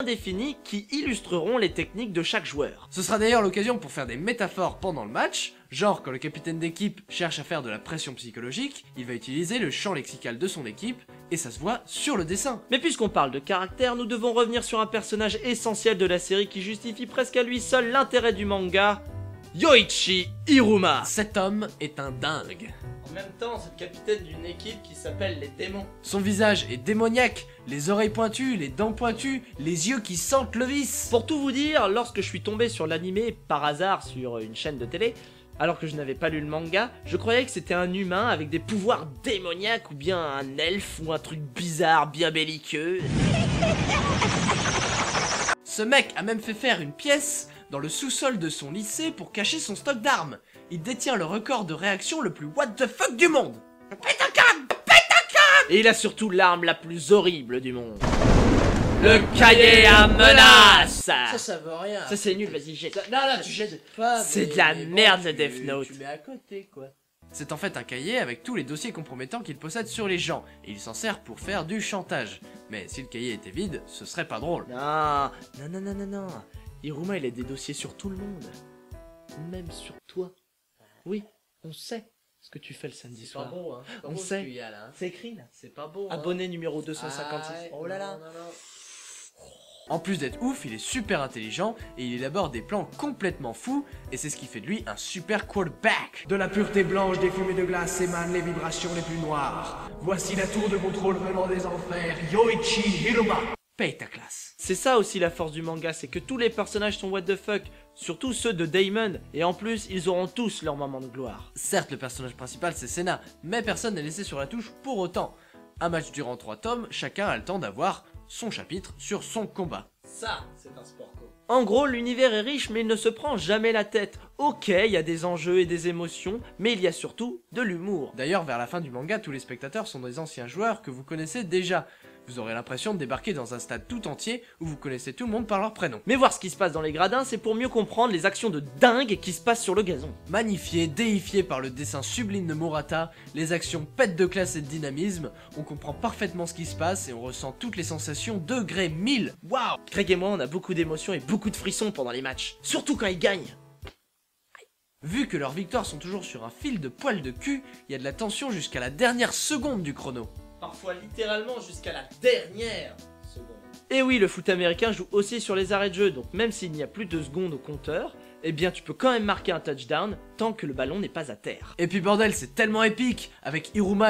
définis qui illustreront les techniques de chaque joueur. Ce sera d'ailleurs l'occasion pour faire des métaphores pendant le match, genre quand le capitaine d'équipe cherche à faire de la pression psychologique, il va utiliser le champ lexical de son équipe, et ça se voit sur le dessin. Mais puisqu'on parle de caractère, nous devons revenir sur un personnage essentiel de la série qui justifie presque à lui seul l'intérêt du manga, Yoichi Iruma. Cet homme est un dingue. En même temps, c'est le capitaine d'une équipe qui s'appelle les démons. Son visage est démoniaque, les oreilles pointues, les dents pointues, les yeux qui sentent le vice. Pour tout vous dire, lorsque je suis tombé sur l'animé par hasard sur une chaîne de télé, alors que je n'avais pas lu le manga, je croyais que c'était un humain avec des pouvoirs démoniaques ou bien un elfe ou un truc bizarre bien belliqueux. Ce mec a même fait faire une pièce dans le sous-sol de son lycée pour cacher son stock d'armes. Il détient le record de réaction le plus what the fuck du monde. Et il a surtout l'arme la plus horrible du monde. Le cahier à menace. Ça veut rien. Ça c'est nul, vas-y jette. Non, tu jettes pas. C'est mais- de la mais bon, merde, le tu- Death Note. Tu mets à côté, quoi. C'est en fait un cahier avec tous les dossiers compromettants qu'il possède sur les gens, et il s'en sert pour faire du chantage. Mais si le cahier était vide, ce serait pas drôle. Non. Iruma il a des dossiers sur tout le monde. Même sur toi. Oui, on sait ce que tu fais le samedi C'est pas soir. beau, hein. C'est pas On beau ce sait. qu'il y a, là, hein. C'est écrit là. C'est pas beau. hein. Abonné numéro 256. Ah ouais, Oh là là. non. En plus d'être ouf, il est super intelligent, et il élabore des plans complètement fous, et c'est ce qui fait de lui un super quarterback. De la pureté blanche des fumées de glace émanent les vibrations les plus noires. Voici la tour de contrôle venant des enfers, Yoichi Iruma. Paye ta classe. C'est ça aussi la force du manga, c'est que tous les personnages sont what the fuck, surtout ceux de Damon, et en plus ils auront tous leur moment de gloire. Certes, le personnage principal c'est Senna, mais personne n'est laissé sur la touche pour autant. Un match durant 3 tomes, chacun a le temps d'avoir son chapitre sur son combat. Ça, c'est un sport co. En gros, l'univers est riche mais il ne se prend jamais la tête. Ok, il y a des enjeux et des émotions, mais il y a surtout de l'humour. D'ailleurs, vers la fin du manga, tous les spectateurs sont des anciens joueurs que vous connaissez déjà. Vous aurez l'impression de débarquer dans un stade tout entier où vous connaissez tout le monde par leur prénom. Mais voir ce qui se passe dans les gradins, c'est pour mieux comprendre les actions de dingue qui se passent sur le gazon. Magnifié, déifié par le dessin sublime de Murata, les actions pètent de classe et de dynamisme, on comprend parfaitement ce qui se passe et on ressent toutes les sensations degré 1000. Waouh! Greg et moi, on a beaucoup d'émotions et beaucoup de frissons pendant les matchs, surtout quand ils gagnent. Vu que leurs victoires sont toujours sur un fil de poil de cul, il y a de la tension jusqu'à la dernière seconde du chrono. Parfois littéralement jusqu'à la dernière seconde. Et oui, le foot américain joue aussi sur les arrêts de jeu, donc même s'il n'y a plus de secondes au compteur, eh bien tu peux quand même marquer un touchdown tant que le ballon n'est pas à terre. Et puis bordel, c'est tellement épique, avec Iruma